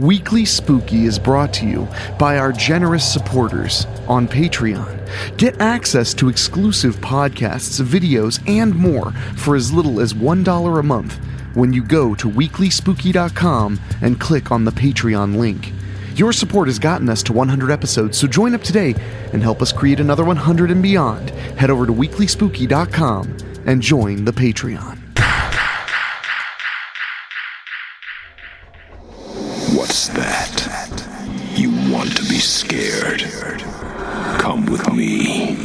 Weekly Spooky is brought to you by our generous supporters on Patreon. Get access to exclusive podcasts, videos, and more for as little as $1 a month when you go to weeklyspooky.com and click on the Patreon link. Your support has gotten us to 100 episodes, so join up today and help us create another 100 and beyond. Head over to weeklyspooky.com and join the Patreon. What's that? You want to be scared? Come with me.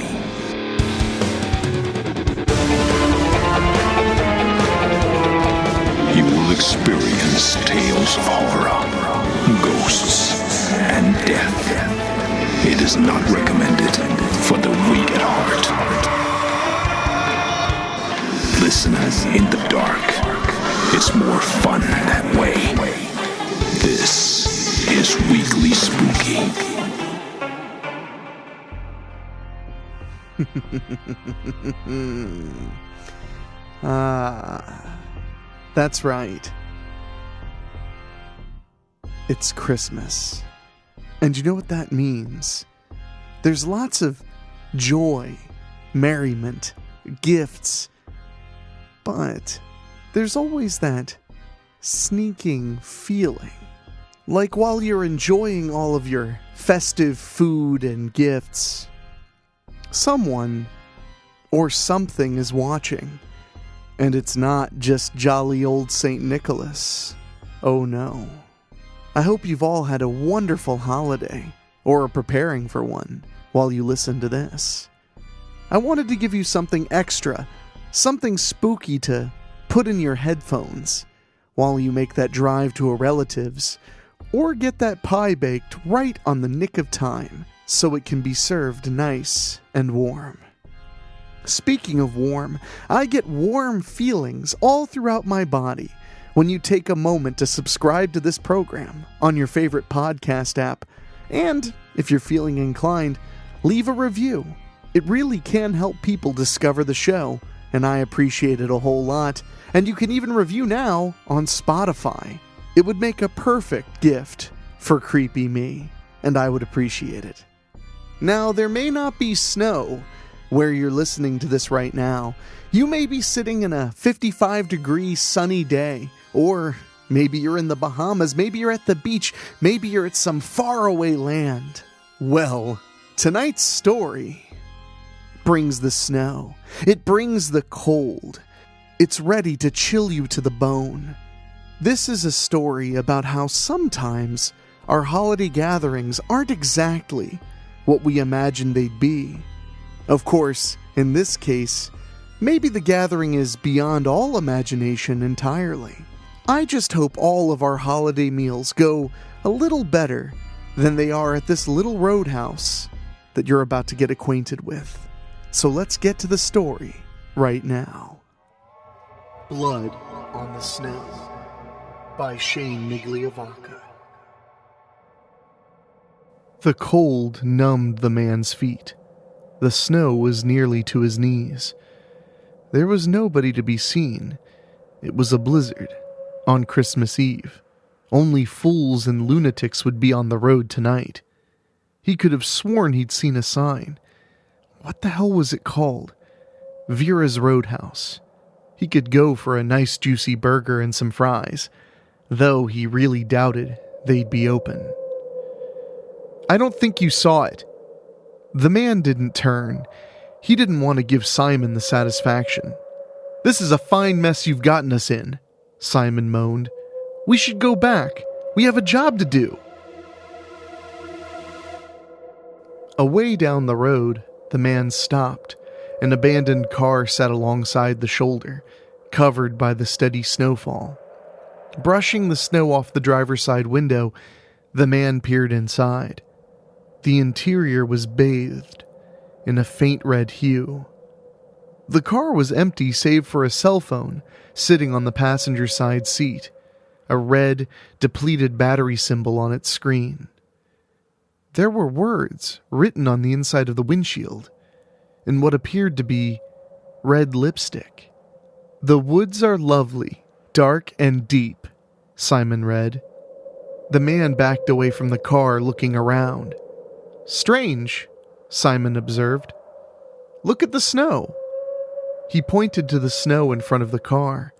You will experience tales of horror, ghosts, and death. It is not recommended for the weak at heart. Listen in the dark. It's more fun that way. This is Weekly Spooky. That's right. It's Christmas. And you know what that means? There's lots of joy, merriment, gifts, but there's always that sneaking feeling. Like while you're enjoying all of your festive food and gifts, someone or something is watching. And it's not just jolly old St. Nicholas. Oh no. I hope you've all had a wonderful holiday, or are preparing for one, while you listen to this. I wanted to give you something extra, something spooky to put in your headphones while you make that drive to a relative's, or get that pie baked right on the nick of time so it can be served nice and warm. Speaking of warm, I get warm feelings all throughout my body when you take a moment to subscribe to this program on your favorite podcast app, and, if you're feeling inclined, leave a review. It really can help people discover the show, and I appreciate it a whole lot. And you can even review now on Spotify. It would make a perfect gift for creepy me, and I would appreciate it. Now, there may not be snow where you're listening to this right now. You may be sitting in a 55-degree sunny day, or maybe you're in the Bahamas, maybe you're at the beach, maybe you're at some faraway land. Well, tonight's story brings the snow. It brings the cold. It's ready to chill you to the bone. This is a story about how sometimes our holiday gatherings aren't exactly what we imagined they'd be. Of course, in this case, maybe the gathering is beyond all imagination entirely. I just hope all of our holiday meals go a little better than they are at this little roadhouse that you're about to get acquainted with. So let's get to the story right now. Blood on the Snow by Shane Migliavacca. The cold numbed the man's feet. The snow was nearly to his knees. There was nobody to be seen. It was a blizzard on Christmas Eve. Only fools and lunatics would be on the road tonight. He could have sworn he'd seen a sign. What the hell was it called? Vera's Roadhouse. He could go for a nice juicy burger and some fries, though he really doubted they'd be open. I don't think you saw it. The man didn't turn. He didn't want to give Simon the satisfaction. This is a fine mess you've gotten us in, Simon moaned. We should go back. We have a job to do. Away down the road, the man stopped. An abandoned car sat alongside the shoulder, covered by the steady snowfall. Brushing the snow off the driver's side window, the man peered inside. The interior was bathed in a faint red hue. The car was empty save for a cell phone sitting on the passenger side seat, a red, depleted battery symbol on its screen. There were words written on the inside of the windshield, in what appeared to be red lipstick. "The woods are lovely, dark and deep," Simon read. The man backed away from the car, looking around. "Strange," Simon observed. "Look at the snow." He pointed to the snow in front of the car.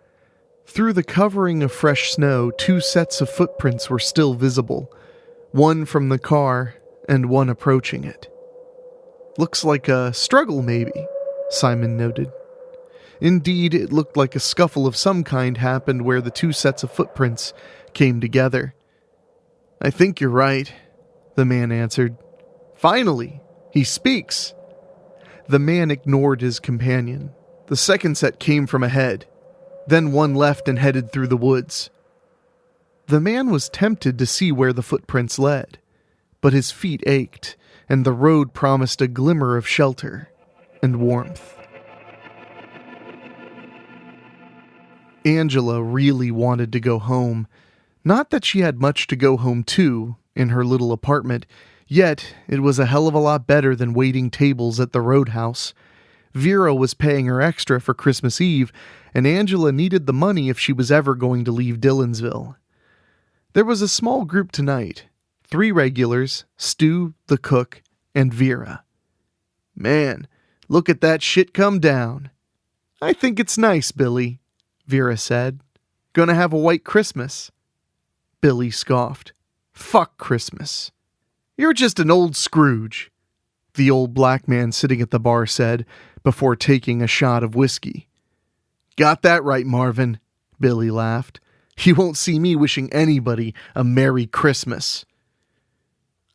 Through the covering of fresh snow, 2 sets of footprints were still visible, one from the car and one approaching it. "Looks like a struggle, maybe," Simon noted. Indeed, it looked like a scuffle of some kind happened where the 2 sets of footprints came together. "I think you're right," the man answered. "Finally, he speaks." The man ignored his companion. The second set came from ahead. Then one left and headed through the woods. The man was tempted to see where the footprints led, but his feet ached, and the road promised a glimmer of shelter and warmth. Angela really wanted to go home. Not that she had much to go home to in her little apartment, yet it was a hell of a lot better than waiting tables at the roadhouse. Vera was paying her extra for Christmas Eve, and Angela needed the money if she was ever going to leave Dillonsville. There was a small group tonight. 3 regulars, Stu, the cook, and Vera. "Man, look at that shit come down." "I think it's nice, Billy," Vera said. "Gonna have a white Christmas." Billy scoffed. "Fuck Christmas." "You're just an old Scrooge," the old black man sitting at the bar said, before taking a shot of whiskey. "Got that right, Marvin," Billy laughed. "You won't see me wishing anybody a Merry Christmas."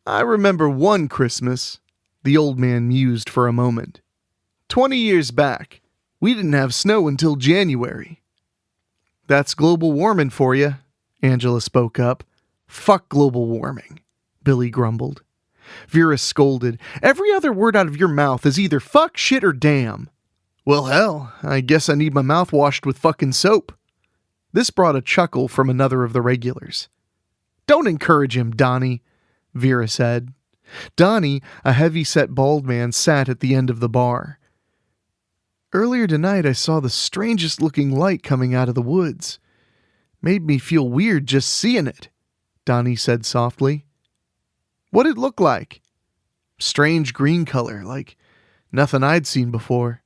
"I remember one Christmas," the old man mused for a moment. 20 years back, we didn't have snow until January." "That's global warming for you," Angela spoke up. "Fuck global warming," Billy grumbled. Vera scolded. "Every other word out of your mouth is either fuck, shit, or damn." "Well, hell, I guess I need my mouth washed with fucking soap." This brought a chuckle from another of the regulars. "Don't encourage him, Donnie," Vera said. Donnie, a heavy-set bald man, sat at the end of the bar. "Earlier tonight I saw the strangest-looking light coming out of the woods. Made me feel weird just seeing it," Donnie said softly. "What'd it look like?" "Strange green color, like nothing I'd seen before.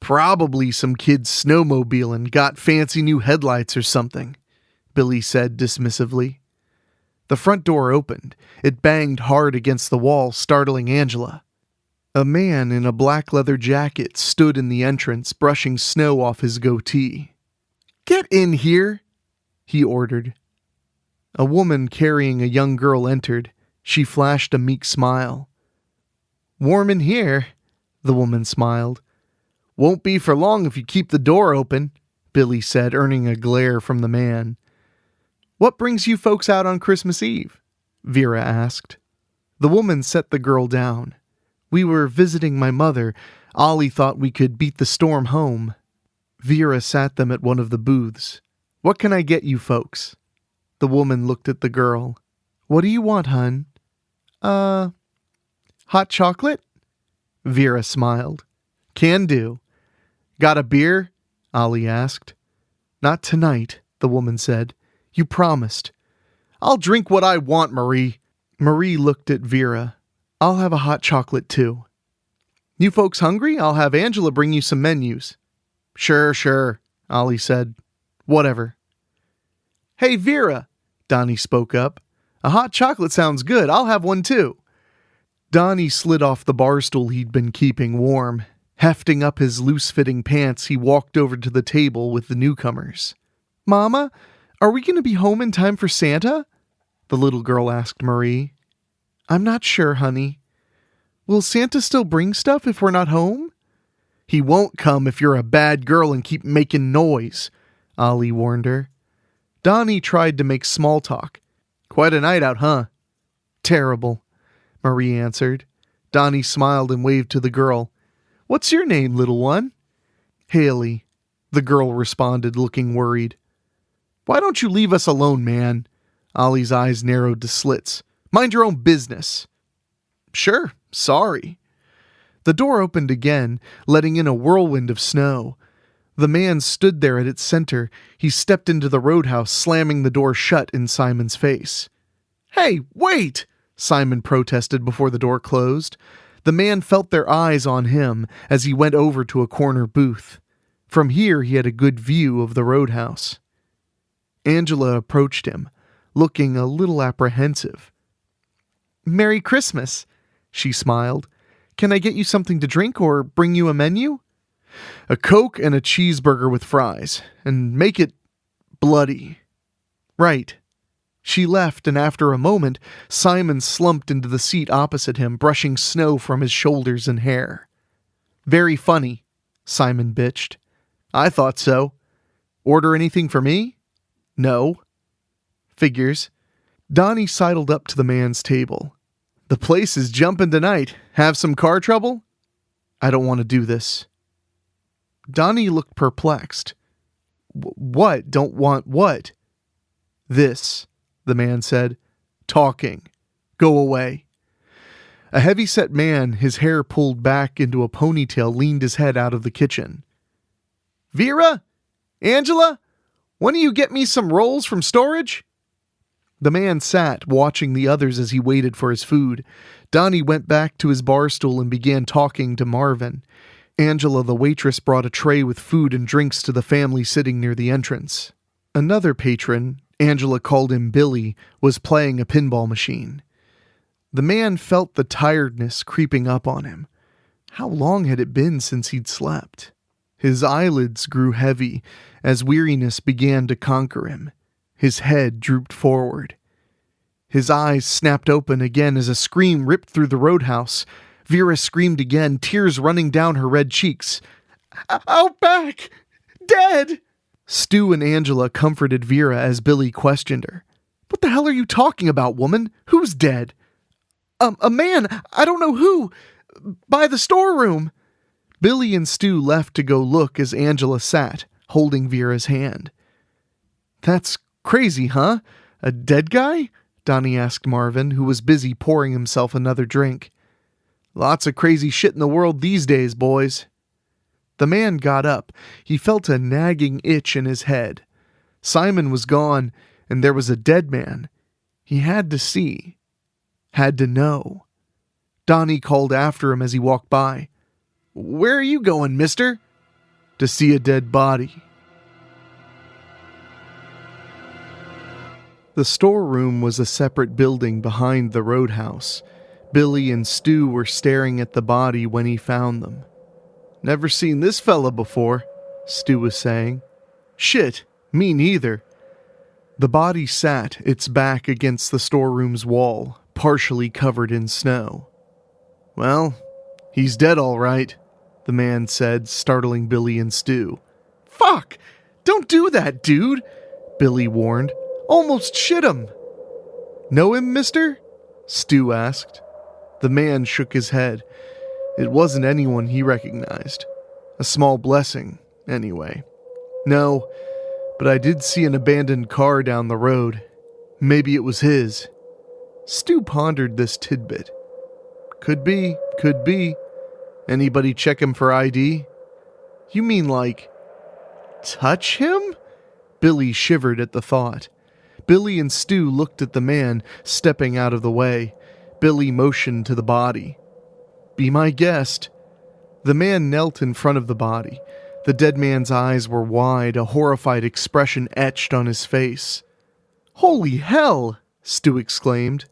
Probably some kid snowmobiling got fancy new headlights or something," Billy said dismissively. The front door opened. It banged hard against the wall, startling Angela. A man in a black leather jacket stood in the entrance, brushing snow off his goatee. "Get in here," he ordered. A woman carrying a young girl entered. She flashed a meek smile. "Warm in here," the woman smiled. "Won't be for long if you keep the door open," Billy said, earning a glare from the man. "What brings you folks out on Christmas Eve?" Vera asked. The woman set the girl down. "We were visiting my mother. Ollie thought we could beat the storm home." Vera sat them at one of the booths. "What can I get you folks?" The woman looked at the girl. "What do you want, hun?" Hot chocolate?" Vera smiled. "Can do." "Got a beer?" Ollie asked. "Not tonight," the woman said. "You promised." "I'll drink what I want, Marie." Marie looked at Vera. "I'll have a hot chocolate too." "You folks hungry? I'll have Angela bring you some menus." Sure, Ollie said. "Whatever." "Hey, Vera," Donnie spoke up. "A hot chocolate sounds good. I'll have one too." Donnie slid off the bar stool he'd been keeping warm. Hefting up his loose-fitting pants, he walked over to the table with the newcomers. "Mama, are we going to be home in time for Santa?" the little girl asked Marie. "I'm not sure, honey." "Will Santa still bring stuff if we're not home?" "He won't come if you're a bad girl and keep making noise," Ollie warned her. Donnie tried to make small talk. "Quite a night out, huh?" "Terrible," Marie answered. Donnie smiled and waved to the girl. "What's your name, little one?" "Haley," the girl responded, looking worried. "Why don't you leave us alone, man?" Ollie's eyes narrowed to slits. "Mind your own business." "Sure, sorry." The door opened again, letting in a whirlwind of snow. The man stood there at its center. He stepped into the roadhouse, slamming the door shut in Simon's face. "Hey, wait!" Simon protested before the door closed. The man felt their eyes on him as he went over to a corner booth. From here he had a good view of the roadhouse. Angela approached him, looking a little apprehensive. "Merry Christmas," she smiled. "Can I get you something to drink or bring you a menu?" "A Coke and a cheeseburger with fries, and make it bloody." "Right." She left, and after a moment, Simon slumped into the seat opposite him, brushing snow from his shoulders and hair. "Very funny," Simon bitched. "I thought so. Order anything for me?" "No." "Figures." Donnie sidled up to the man's table. "The place is jumping tonight. Have some car trouble?" "I don't want to do this." Donnie looked perplexed. "What? Don't want what?" "This," the man said. "Talking. Go away." A heavy-set man, his hair pulled back into a ponytail, leaned his head out of the kitchen. "Vera? Angela? When do you get me some rolls from storage?" The man sat, watching the others as he waited for his food. Donnie went back to his bar stool and began talking to Marvin. Angela, the waitress, brought a tray with food and drinks to the family sitting near the entrance. Another patron, Angela called him Billy, was playing a pinball machine. The man felt the tiredness creeping up on him. How long had it been since he'd slept? His eyelids grew heavy as weariness began to conquer him. His head drooped forward. His eyes snapped open again as a scream ripped through the roadhouse. Vera screamed again, tears running down her red cheeks. "Out back! Dead!" Stu and Angela comforted Vera as Billy questioned her. "What the hell are you talking about, woman? Who's dead?" A man, I don't know who, by the storeroom." Billy and Stu left to go look as Angela sat, holding Vera's hand. "That's crazy, huh? A dead guy?" Donnie asked Marvin, who was busy pouring himself another drink. "Lots of crazy shit in the world these days, boys." The man got up. He felt a nagging itch in his head. Simon was gone, and there was a dead man. He had to see. Had to know. Donnie called after him as he walked by. "Where are you going, mister?" "To see a dead body." The storeroom was a separate building behind the roadhouse. Billy and Stu were staring at the body when he found them. "Never seen this fella before," Stu was saying. "Shit, me neither." The body sat, its back against the storeroom's wall, partially covered in snow. "Well, he's dead all right," the man said, startling Billy and Stu. "Fuck! Don't do that, dude!" Billy warned. "Almost shit him." "Know him, mister?" Stu asked. The man shook his head. It wasn't anyone he recognized. A small blessing, anyway. "No, but I did see an abandoned car down the road. Maybe it was his." Stu pondered this tidbit. Could be. Anybody check him for ID?" "You mean like touch him?" Billy shivered at the thought. Billy and Stu looked at the man, stepping out of the way. Billy motioned to the body. "Be my guest." The man knelt in front of the body. The dead man's eyes were wide, a horrified expression etched on his face. "Holy hell!" Stu exclaimed.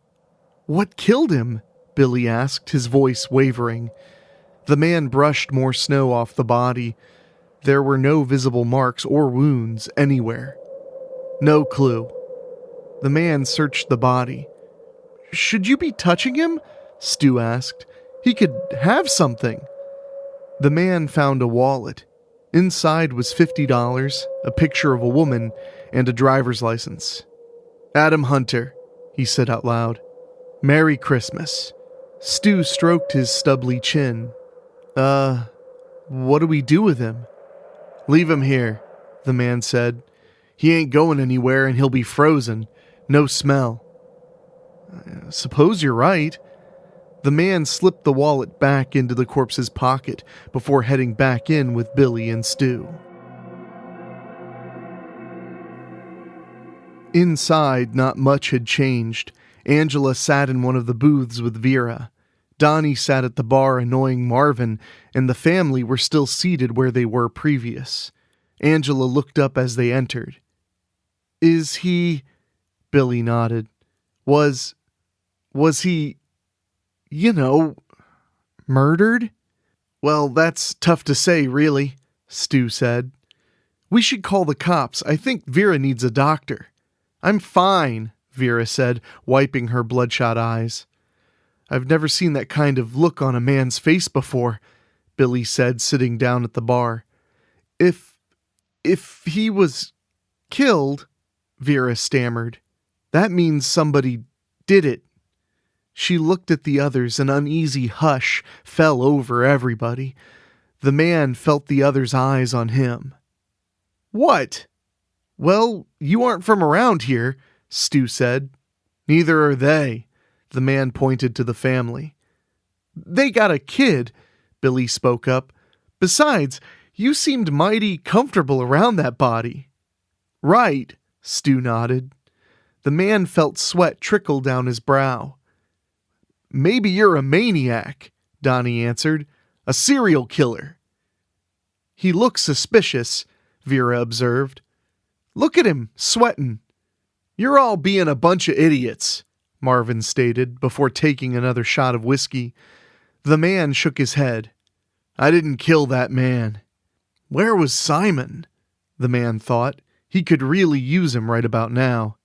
"What killed him?" Billy asked, his voice wavering. The man brushed more snow off the body. There were no visible marks or wounds anywhere. "No clue." The man searched the body. "Should you be touching him?" Stu asked. "He could have something." The man found a wallet. Inside was $50, a picture of a woman, and a driver's license. "Adam Hunter," he said out loud. "Merry Christmas." Stu stroked his stubbly chin. What do we do with him?" "Leave him here," the man said. "He ain't going anywhere and he'll be frozen. No smell." "I suppose you're right." The man slipped the wallet back into the corpse's pocket before heading back in with Billy and Stu. Inside, not much had changed. Angela sat in one of the booths with Vera. Donnie sat at the bar annoying Marvin, and the family were still seated where they were previous. Angela looked up as they entered. "Is he—" Billy nodded. Was he, murdered?" "Well, that's tough to say, really," Stu said. "We should call the cops. I think Vera needs a doctor." "I'm fine," Vera said, wiping her bloodshot eyes. "I've never seen that kind of look on a man's face before," Billy said, sitting down at the bar. If he was killed," Vera stammered, "that means somebody did it." She looked at the others. An uneasy hush fell over everybody. The man felt the other's eyes on him. "What?" "Well, you aren't from around here," Stu said. "Neither are they." The man pointed to the family. "They got a kid," Billy spoke up. "Besides, you seemed mighty comfortable around that body." "Right," Stu nodded. The man felt sweat trickle down his brow. "Maybe you're a maniac," Donnie answered. "A serial killer." "He looks suspicious," Vera observed. "Look at him, sweating." "You're all being a bunch of idiots," Marvin stated, before taking another shot of whiskey. The man shook his head. "I didn't kill that man." Where was Simon? The man thought. He could really use him right about now.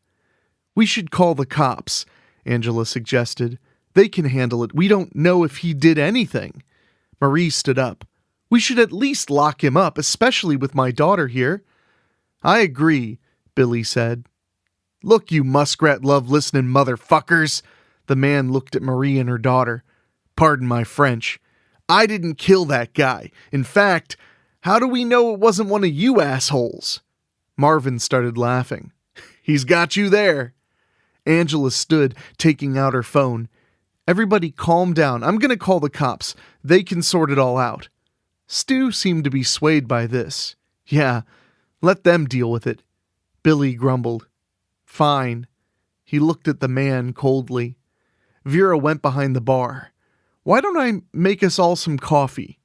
"We should call the cops," Angela suggested. "They can handle it. We don't know if he did anything." Marie stood up. "We should at least lock him up, especially with my daughter here." "I agree," Billy said. "Look, you muskrat love-listening motherfuckers." The man looked at Marie and her daughter. "Pardon my French. I didn't kill that guy. In fact, how do we know it wasn't one of you assholes?" Marvin started laughing. "He's got you there." Angela stood, taking out her phone. "Everybody calm down. I'm going to call the cops. They can sort it all out." Stu seemed to be swayed by this. "Yeah, let them deal with it." Billy grumbled. "Fine." He looked at the man coldly. Vera went behind the bar. "Why don't I make us all some coffee?"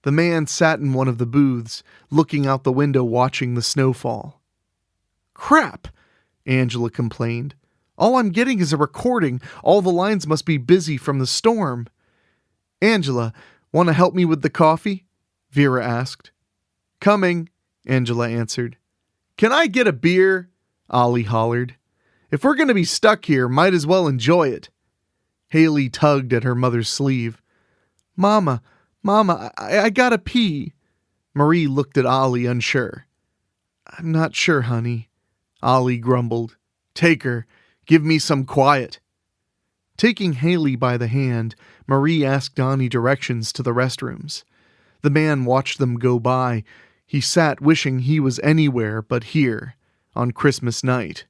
The man sat in one of the booths, looking out the window watching the snowfall. "Crap," Angela complained. "All I'm getting is a recording. All the lines must be busy from the storm." "Angela, want to help me with the coffee?" Vera asked. "Coming," Angela answered. "Can I get a beer?" Ollie hollered. "If we're going to be stuck here, might as well enjoy it." Haley tugged at her mother's sleeve. Mama, I gotta pee." Marie looked at Ollie unsure. "I'm not sure, honey." Ollie grumbled. "Take her. Give me some quiet." Taking Haley by the hand, Marie asked Donnie directions to the restrooms. The man watched them go by. He sat wishing he was anywhere but here, on Christmas night.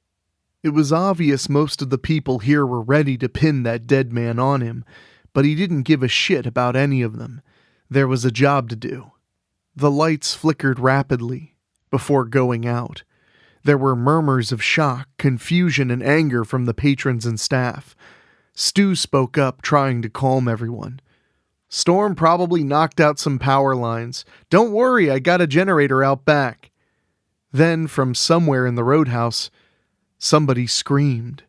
It was obvious most of the people here were ready to pin that dead man on him, but he didn't give a shit about any of them. There was a job to do. The lights flickered rapidly before going out. There were murmurs of shock, confusion, and anger from the patrons and staff. Stu spoke up, trying to calm everyone. "Storm probably knocked out some power lines. Don't worry, I got a generator out back." Then, from somewhere in the roadhouse, somebody screamed.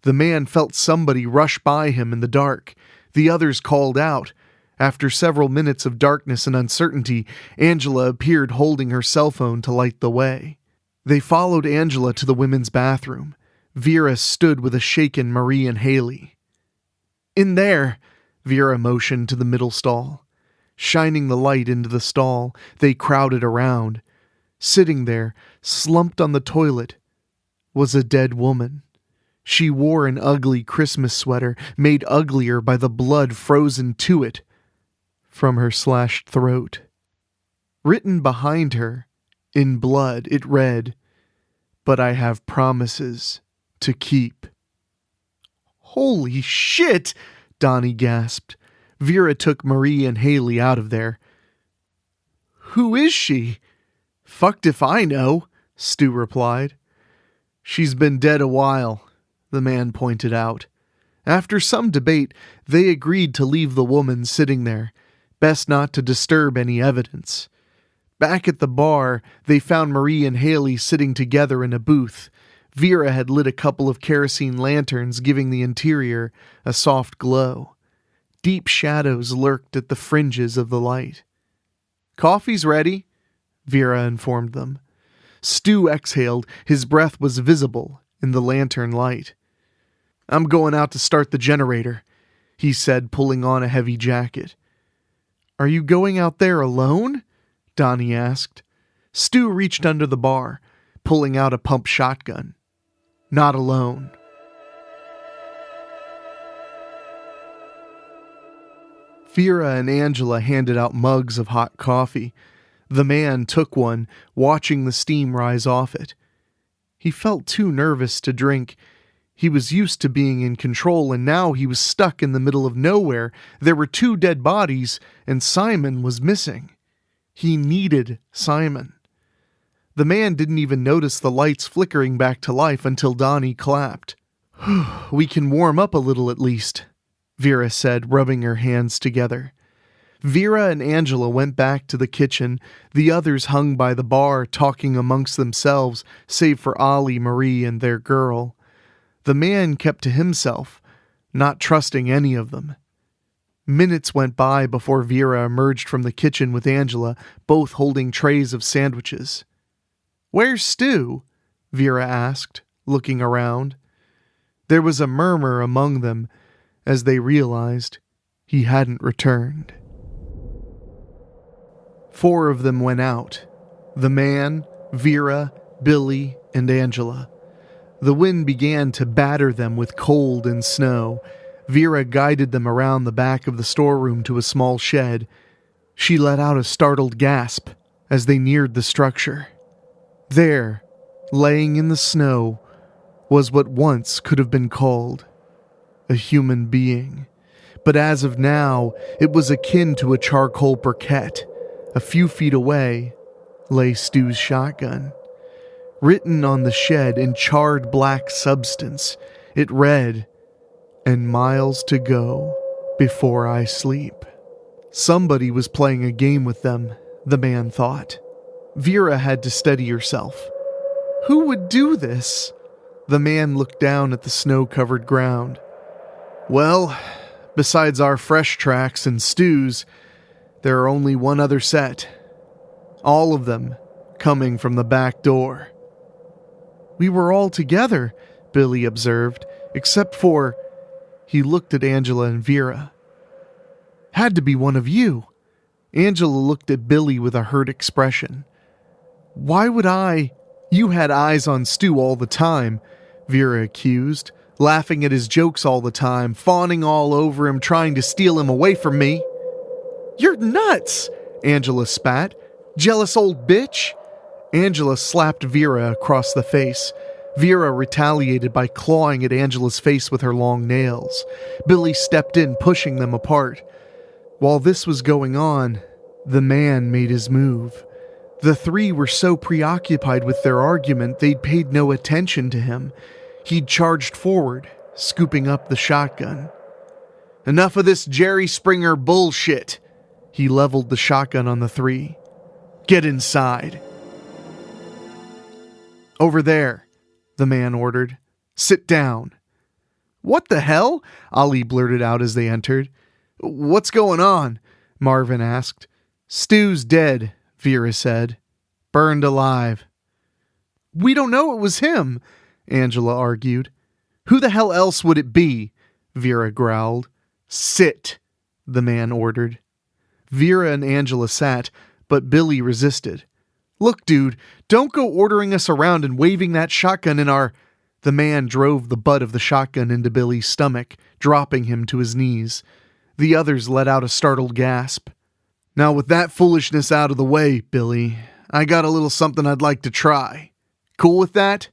The man felt somebody rush by him in the dark. The others called out. After several minutes of darkness and uncertainty, Angela appeared holding her cell phone to light the way. They followed Angela to the women's bathroom. Vera stood with a shaken Marie and Haley. "In there," Vera motioned to the middle stall. Shining the light into the stall, they crowded around. Sitting there, slumped on the toilet, was a dead woman. She wore an ugly Christmas sweater, made uglier by the blood frozen to it from her slashed throat. Written behind her, in blood, it read, "But I have promises to keep." "Holy shit!" Donnie gasped. Vera took Marie and Haley out of there. "Who is she?" "Fucked if I know," Stu replied. "She's been dead a while," the man pointed out. After some debate, they agreed to leave the woman sitting there. Best not to disturb any evidence. Back at the bar, they found Marie and Haley sitting together in a booth. Vera had lit a couple of kerosene lanterns, giving the interior a soft glow. Deep shadows lurked at the fringes of the light. "Coffee's ready," Vera informed them. Stu exhaled. His breath was visible in the lantern light. "I'm going out to start the generator," he said, pulling on a heavy jacket. "Are you going out there alone?" Donnie asked. Stu reached under the bar, pulling out a pump shotgun. "Not alone." Vera and Angela handed out mugs of hot coffee. The man took one, watching the steam rise off it. He felt too nervous to drink. He was used to being in control, and now he was stuck in the middle of nowhere. There were 2 dead bodies, and Simon was missing. He needed Simon. The man didn't even notice the lights flickering back to life until Donnie clapped. "We can warm up a little at least," Vera said, rubbing her hands together. Vera and Angela went back to the kitchen. The others hung by the bar, talking amongst themselves, save for Ollie, Marie, and their girl. The man kept to himself, not trusting any of them. Minutes went by before Vera emerged from the kitchen with Angela, both holding trays of sandwiches. "Where's Stu?" Vera asked, looking around. There was a murmur among them as they realized he hadn't returned. 4 of them went out. The man, Vera, Billy, and Angela. The wind began to batter them with cold and snow. Vera guided them around the back of the storeroom to a small shed. She let out a startled gasp as they neared the structure. There, laying in the snow, was what once could have been called a human being. But as of now, it was akin to a charcoal briquette. A few feet away lay Stu's shotgun. Written on the shed in charred black substance, it read, "And miles to go before I sleep." Somebody was playing a game with them, the man thought. Vera had to steady herself. Who would do this? The man looked down at the snow-covered ground. "Well, besides our fresh tracks and Stu's, there are only one other set. All of them coming from the back door." "We were all together," Billy observed, "except for..." He looked at Angela and Vera. "Had to be one of you." Angela looked at Billy with a hurt expression. "Why would I..." "You had eyes on Stu all the time," Vera accused, "laughing at his jokes all the time, fawning all over him, trying to steal him away from me." "You're nuts," Angela spat. "Jealous old bitch." Angela slapped Vera across the face. Vera retaliated by clawing at Angela's face with her long nails. Billy stepped in, pushing them apart. While this was going on, the man made his move. The 3 were so preoccupied with their argument they'd paid no attention to him. He'd charged forward, scooping up the shotgun. "Enough of this Jerry Springer bullshit." He leveled the shotgun on the 3. "Get inside." "Over there," the man ordered. "Sit down." "What the hell?" Ollie blurted out as they entered. "What's going on?" Marvin asked. "Stu's dead," Vera said. "Burned alive." "We don't know it was him," Angela argued. "Who the hell else would it be?" Vera growled. "Sit," the man ordered. Vera and Angela sat, but Billy resisted. "Look, dude, don't go ordering us around and waving that shotgun in our..." The man drove the butt of the shotgun into Billy's stomach, dropping him to his knees. The others let out a startled gasp. "Now with that foolishness out of the way, Billy, I got a little something I'd like to try. Cool with that?"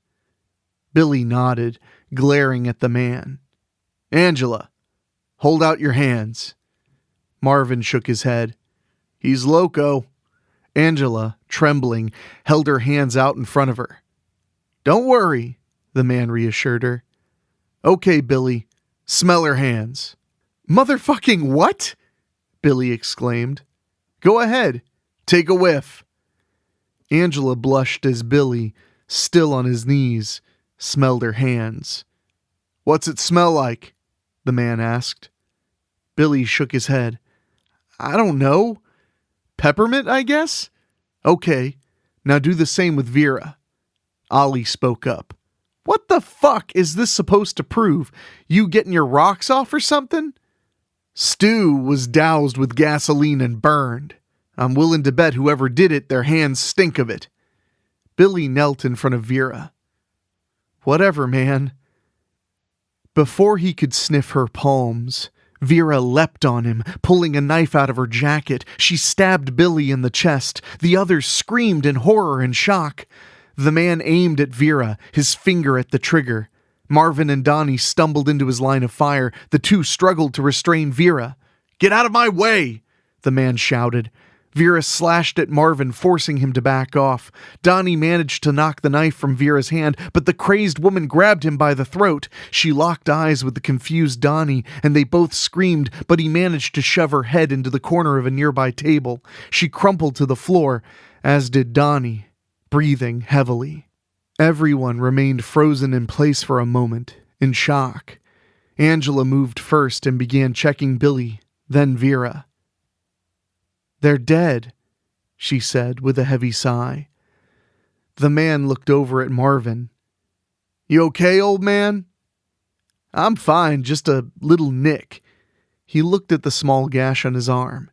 Billy nodded, glaring at the man. "Angela, hold out your hands." Marvin shook his head. "He's loco." Angela, trembling, held her hands out in front of her. "Don't worry," the man reassured her. Okay, Billy, smell her hands. Motherfucking what? Billy exclaimed. Go ahead, take a whiff. Angela blushed as Billy, still on his knees, smelled her hands. What's it smell like? The man asked. Billy shook his head. I don't know. Peppermint, I guess? Okay, now do the same with Vera. Ollie spoke up. What the fuck is this supposed to prove? You getting your rocks off or something? Stu was doused with gasoline and burned. I'm willing to bet whoever did it, their hands stink of it. Billy knelt in front of Vera. Whatever, man. Before he could sniff her palms, Vera leapt on him, pulling a knife out of her jacket. She stabbed Billy in the chest. The others screamed in horror and shock. The man aimed at Vera, his finger at the trigger. Marvin and Donnie stumbled into his line of fire. The two struggled to restrain Vera. Get out of my way, the man shouted. Vera slashed at Marvin, forcing him to back off. Donnie managed to knock the knife from Vera's hand, but the crazed woman grabbed him by the throat. She locked eyes with the confused Donnie, and they both screamed, but he managed to shove her head into the corner of a nearby table. She crumpled to the floor, as did Donnie, breathing heavily. Everyone remained frozen in place for a moment, in shock. Angela moved first and began checking Billy, then Vera. They're dead, she said with a heavy sigh. The man looked over at Marvin. You okay, old man? I'm fine, just a little nick. He looked at the small gash on his arm.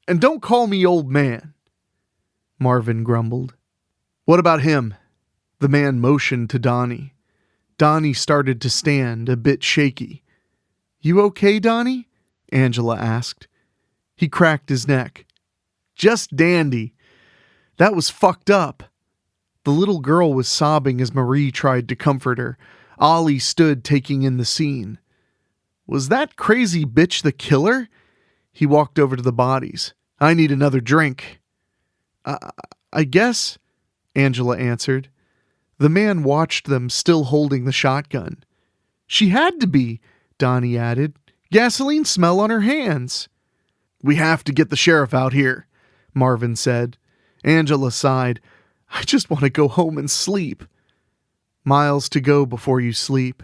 And don't call me old man, Marvin grumbled. What about him? The man motioned to Donnie. Donnie started to stand, a bit shaky. You okay, Donnie? Angela asked. He cracked his neck. Just dandy. That was fucked up. The little girl was sobbing as Marie tried to comfort her. Ollie stood taking in the scene. Was that crazy bitch the killer? He walked over to the bodies. I need another drink. I guess, Angela answered. The man watched them, still holding the shotgun. She had to be, Donnie added. Gasoline smell on her hands. We have to get the sheriff out here, Marvin said. Angela sighed. I just want to go home and sleep. Miles to go before you sleep,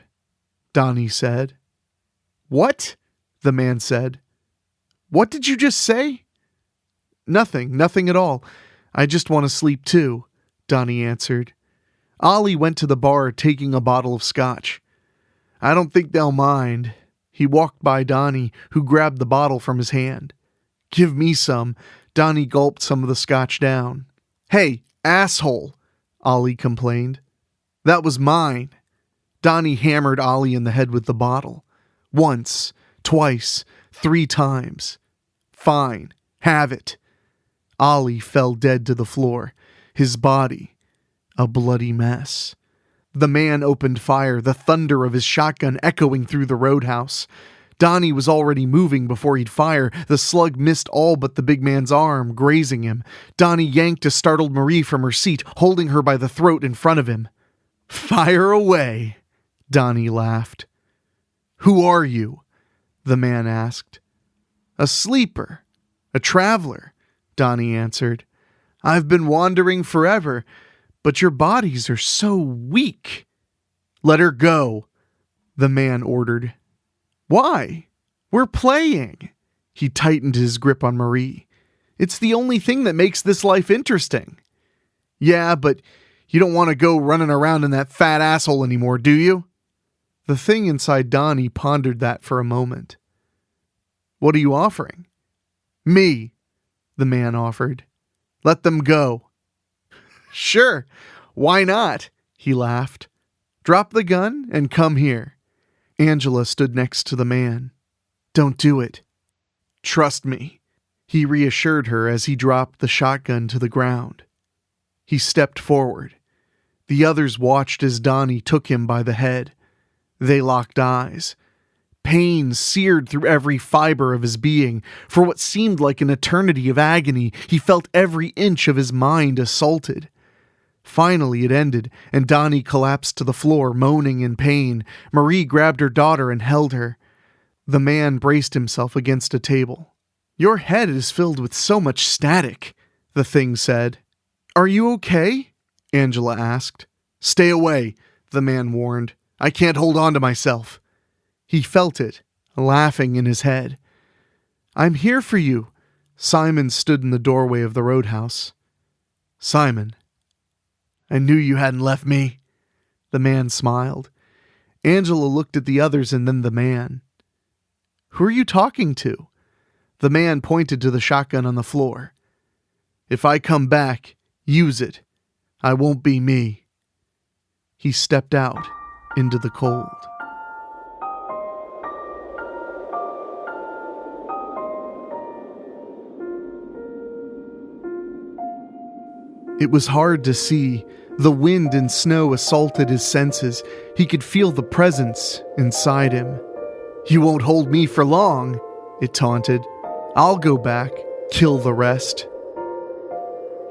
Donnie said. What? The man said. What did you just say? Nothing at all. I just want to sleep too, Donnie answered. Ollie went to the bar taking a bottle of scotch. I don't think they'll mind. He walked by Donnie, who grabbed the bottle from his hand. Give me some. Donnie gulped some of the scotch down. Hey, asshole, Ollie complained. That was mine. Donnie hammered Ollie in the head with the bottle. Once, twice, 3 times. Fine, have it. Ollie fell dead to the floor, his body a bloody mess. The man opened fire, the thunder of his shotgun echoing through the roadhouse. Donnie was already moving before he'd fire. The slug missed all but the big man's arm, grazing him. Donnie yanked a startled Marie from her seat, holding her by the throat in front of him. Fire away, Donnie laughed. Who are you? The man asked. A sleeper, a traveler, Donnie answered. I've been wandering forever, but your bodies are so weak. Let her go, the man ordered. Why? We're playing. He tightened his grip on Marie. It's the only thing that makes this life interesting. Yeah, but you don't want to go running around in that fat asshole anymore, do you? The thing inside Donnie pondered that for a moment. What are you offering? Me, the man offered. Let them go. Sure, why not? He laughed. Drop the gun and come here. Angela stood next to the man. Don't do it. Trust me, he reassured her as he dropped the shotgun to the ground. He stepped forward. The others watched as Donnie took him by the head. They locked eyes. Pain seared through every fiber of his being. For what seemed like an eternity of agony, he felt every inch of his mind assaulted. Finally, it ended, and Donnie collapsed to the floor, moaning in pain. Marie grabbed her daughter and held her. The man braced himself against a table. "Your head is filled with so much static," the thing said. "Are you okay?" Angela asked. "Stay away," the man warned. "I can't hold on to myself." He felt it, laughing in his head. "I'm here for you." Simon stood in the doorway of the roadhouse. "Simon, I knew you hadn't left me." The man smiled. Angela looked at the others and then the man. "Who are you talking to?" The man pointed to the shotgun on the floor. "If I come back, use it. I won't be me." He stepped out into the cold. It was hard to see. The wind and snow assaulted his senses. He could feel the presence inside him. "You won't hold me for long," it taunted. "I'll go back, kill the rest."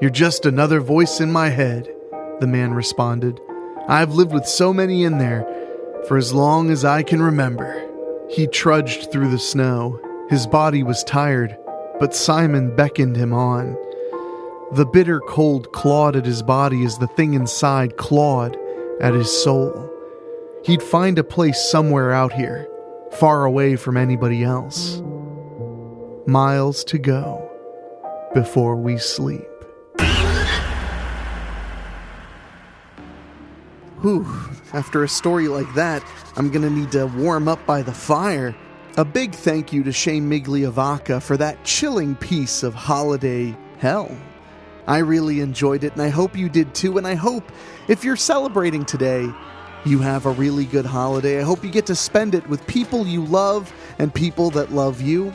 "You're just another voice in my head," the man responded. "I've lived with so many in there for as long as I can remember." He trudged through the snow. His body was tired, but Simon beckoned him on. The bitter cold clawed at his body as the thing inside clawed at his soul. He'd find a place somewhere out here, far away from anybody else. Miles to go before we sleep. Whew, after a story like that, I'm gonna need to warm up by the fire. A big thank you to Shane Migliavacca for that chilling piece of holiday hell. I really enjoyed it, and I hope you did too, and I hope if you're celebrating today, you have a really good holiday. I hope you get to spend it with people you love and people that love you.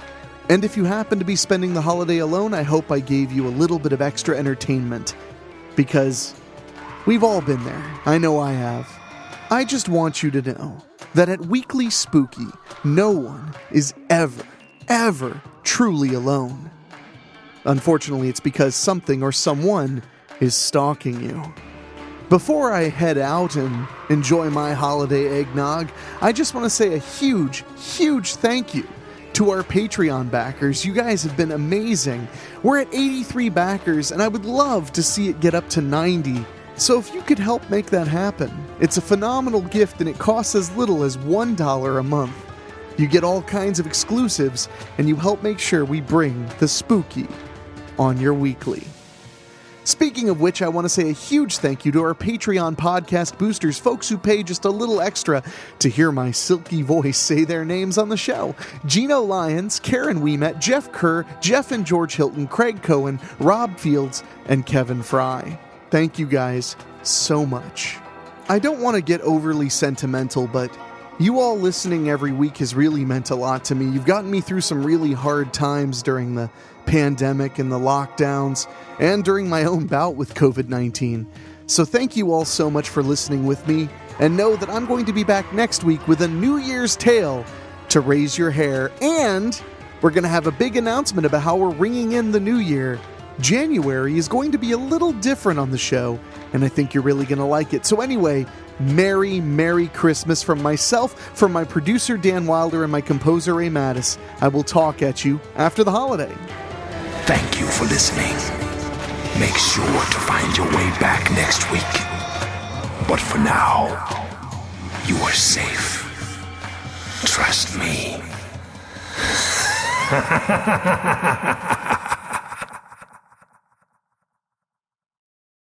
And if you happen to be spending the holiday alone, I hope I gave you a little bit of extra entertainment, because we've all been there. I know I have. I just want you to know that at Weekly Spooky, no one is ever truly alone. Unfortunately, it's because something or someone is stalking you. Before I head out and enjoy my holiday eggnog, I just want to say a huge thank you to our Patreon backers. You guys have been amazing. We're at 83 backers, and I would love to see it get up to 90. So if you could help make that happen, it's a phenomenal gift, and it costs as little as $1 a month. You get all kinds of exclusives, and you help make sure we bring the spooky on your weekly. Speaking of which, I want to say a huge thank you to our Patreon podcast boosters, folks who pay just a little extra to hear my silky voice say their names on the show. Gino Lyons, Karen Ouimet, Jeff Kerr, Jeff and George Hilton, Craig Cohen, Rob Fields, and Kevin Fry. Thank you guys so much. I don't want to get overly sentimental, but you all listening every week has really meant a lot to me. You've gotten me through some really hard times during the pandemic and the lockdowns, and during my own bout with COVID-19. So thank you all so much for listening with me, and know that I'm going to be back next week with a New Year's tale to raise your hair, and we're going to have a big announcement about how we're ringing in the new year. January is going to be a little different on the show, and I think you're really going to like it. So anyway, Merry Christmas from myself, from my producer Dan Wilder, and my composer Ray Mattis. I will talk at you after the holiday. Thank you for listening. Make sure to find your way back next week. But for now, you are safe. Trust me.